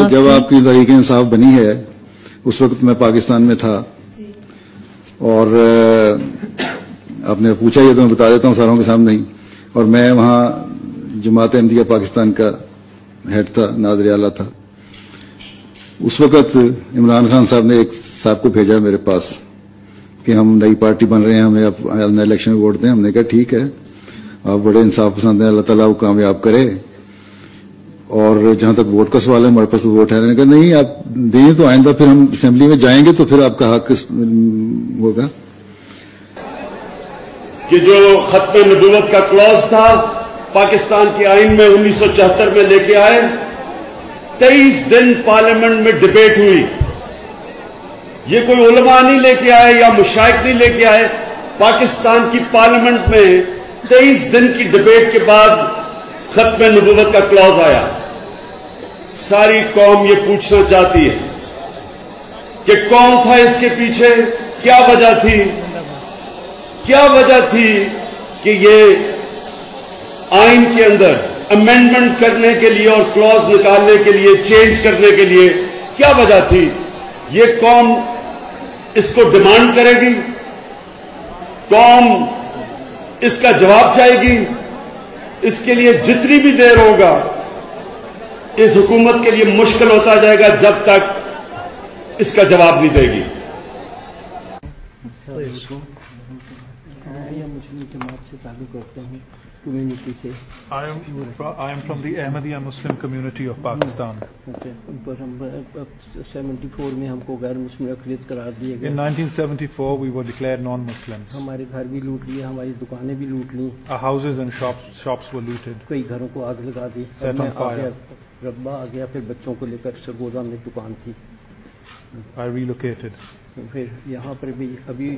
جب آپ کی تحریک انصاف بنی ہے اس وقت میں پاکستان میں تھا اور آپ نے پوچھا یہ تو میں بتا دیتا ہوں ساروں کے سامنے ہی. اور میں وہاں جماعت احمدیہ پاکستان کا ہیڈ تھا, ناظر اعلیٰ تھا. اس وقت عمران خان صاحب نے ایک صاحب کو بھیجا میرے پاس کہ ہم نئی پارٹی بن رہے ہیں, ہمیں اب الیکشن میں ووٹ دیں. ہم نے کہا ٹھیک ہے, آپ بڑے انصاف پسند ہیں, اللہ تعالیٰ وہ کامیاب کرے. اور جہاں تک ووٹ کا سوال ہے ہمارے پاس تو ووٹ ہے. نے کہا نہیں آپ دیں تو آئندہ پھر ہم اسمبلی میں جائیں گے تو پھر آپ کا حق ہوگا. کہ جو ختم نبوت کا کلوز تھا پاکستان کے آئین میں 1974 میں لے کے آئے, 23 دن پارلیمنٹ میں ڈبیٹ ہوئی. یہ کوئی علماء نہیں لے کے آئے یا مشائخ نہیں لے کے آئے, پاکستان کی پارلیمنٹ میں 23 دن کی ڈبیٹ کے بعد ختم نبوت کا کلوز آیا. ساری قوم یہ پوچھنا چاہتی ہے کہ کون تھا اس کے پیچھے, کیا وجہ تھی, کیا وجہ تھی کہ یہ آئین کے اندر امینڈمنٹ کرنے کے لیے اور کلوز نکالنے کے لیے, چینج کرنے کے لیے کیا وجہ تھی. یہ قوم اس کو ڈیمانڈ کرے گی, قوم اس کا جواب چاہے گی. اس کے لیے جتنی بھی دیر ہوگا اس حکومت کے لیے مشکل ہوتا جائے گا جب تک اس کا جواب نہیں دے گی. I am from the Ahmadiyya Muslim community of Pakistan. 74 میں ہم کو غیر مسلم اقلیت قرار دیا گیا. In 1974 we were declared non-Muslims. ہمارے گھر بھی لوٹ لیے, ہماری دکانیں بھی لوٹ لی. Our houses and shops were looted. کئی گھروں کو آگ لگا دی. Set on fire. ربا آ گیا, پھر بچوں کو لے کر سرگودا میں دکان تھی. I relocated. پھر یہاں پر بھی ابھی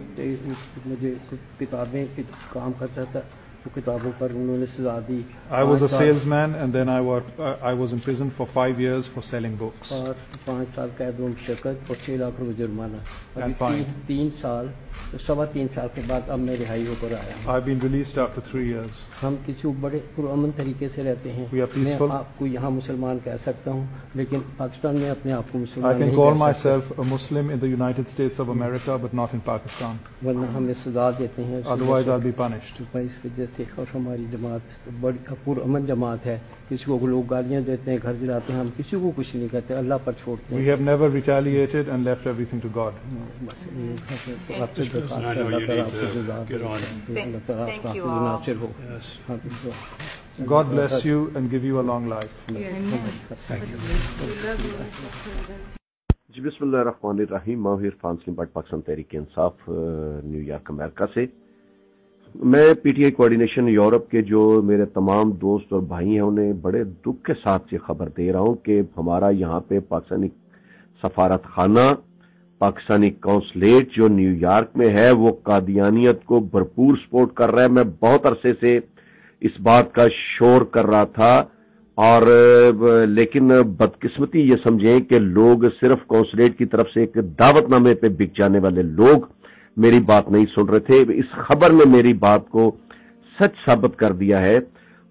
مجھے کتابیں کام کرتا تھا تو کتابوں پر انہوں نے سزا دی. I was a salesman and then I was in prison for 5 years for selling books. اور 5 سال قید و مشقت اور 6 لاکھ روپے جرمانہ. And ابھی fine. 3 سال 3.25 سال کے بعد اب میں رہائی ہو کر آیا ہوں. I've been released after 3 years. ہم کسی بڑے پرامن طریقے سے رہتے ہیں. We are میں peaceful. آپ کو یہاں مسلمان کہہ سکتا ہوں لیکن پاکستان میں اپنے آپ کو I مسلمان can نہیں call کہہ سکتا. myself a Muslim in the United States of America but not in Pakistan. ورنہ ہمیں سزا دیتے ہیں. Otherwise I'll be punished. اس وجہ سے. اور ہماری جماعت بڑی پرامن جماعت ہے. کسی کو لوگ گالیاں دیتے ہیں, گھر جلاتے ہیں, ہم کسی کو کچھ نہیں کہتے, اللہ پر چھوڑتے We ہیں. have never retaliated and left everything to God. آپ سے درخواست ہے, اللہ تعالیٰ آپ کو جزا دے. اللہ تعالیٰ آپ کو ناصر ہو. God bless you and give you a long life. جی بسم اللہ الرحمن الرحیم. میں عرفان سلیم but, Pakistan Tehreek Insaf, new York امریکہ سے. میں P T I coordination Europe کے جو میرے تمام دوست اور بھائی ہیں انہیں بڑے دکھ کے ساتھ یہ خبر دے رہا ہوں کہ ہمارا یہاں پہ پاکستانی سفارت خانہ, پاکستانی قونصلیٹ جو نیو یارک میں ہے وہ قادیانیت کو بھرپور سپورٹ کر رہا ہے. میں بہت عرصے سے اس بات کا شور کر رہا تھا اور لیکن بدقسمتی یہ سمجھیں کہ لوگ صرف قونصلیٹ کی طرف سے ایک دعوت نامے پہ بک جانے والے لوگ میری بات نہیں سن رہے تھے. اس خبر نے میری بات کو سچ ثابت کر دیا ہے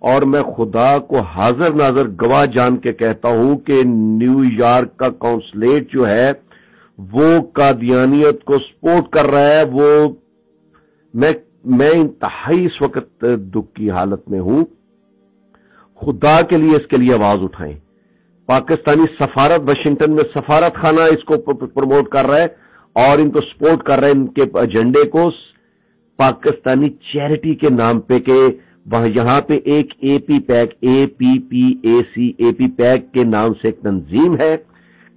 اور میں خدا کو حاضر ناظر گواہ جان کے کہتا ہوں کہ نیو یارک کا قونصلیٹ جو ہے وہ قادیانیت کو سپورٹ کر رہا ہے. وہ میں انتہائی اس وقت دکھ کی حالت میں ہوں. خدا کے لیے اس کے لیے آواز اٹھائیں. پاکستانی سفارت واشنگٹن میں سفارت خانہ اس کو پروموٹ کر رہا ہے اور ان کو سپورٹ کر رہا ہے, ان کے ایجنڈے کو. پاکستانی چیریٹی کے نام پہ کہ وہاں یہاں پہ ایک اے پی پیک, اے پی پیک کے نام سے ایک تنظیم ہے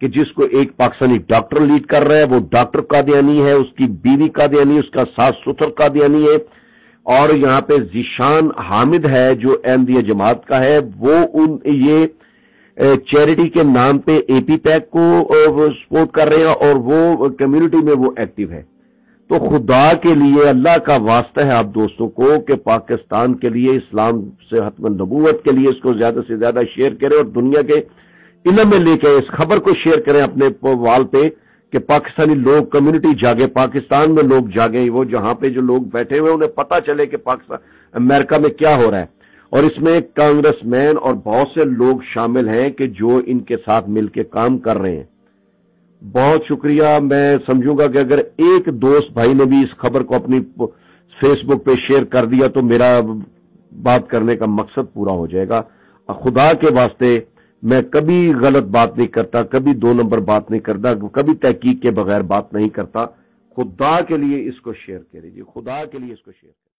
کہ جس کو ایک پاکستانی ڈاکٹر لیڈ کر رہا ہے. وہ ڈاکٹر قادیانی ہے, اس کی بیوی قادیانی, اس کا ساس ستر قادیانی ہے. اور یہاں پہ ذیشان حامد ہے جو احمدیہ جماعت کا ہے, وہ یہ چیریٹی کے نام پہ اے پی پیک کو سپورٹ کر رہے ہیں اور وہ کمیونٹی میں وہ ایکٹیو ہے. تو خدا کے لیے اللہ کا واسطہ ہے آپ دوستوں کو کہ پاکستان کے لیے, اسلام سے ختم نبوت کے لیے اس کو زیادہ سے زیادہ شیئر کریں اور دنیا کے علم میں لے کے اس خبر کو شیئر کریں اپنے وال پہ کہ پاکستانی لوگ, کمیونٹی جاگے, پاکستان میں لوگ جاگیں, وہ جہاں پہ جو لوگ بیٹھے ہوئے انہیں پتہ چلے کہ پاکستان امریکہ میں کیا ہو رہا ہے. اور اس میں کانگریس مین اور بہت سے لوگ شامل ہیں کہ جو ان کے ساتھ مل کے کام کر رہے ہیں. بہت شکریہ. میں سمجھوں گا کہ اگر ایک دوست بھائی نے بھی اس خبر کو اپنی فیس بک پہ شیئر کر دیا تو میرا بات کرنے کا مقصد پورا ہو جائے گا. خدا کے واسطے میں کبھی غلط بات نہیں کرتا, کبھی 2 نمبر بات نہیں کرتا, کبھی تحقیق کے بغیر بات نہیں کرتا. خدا کے لیے اس کو شیئر کر لیجیے, خدا کے لیے اس کو شیئر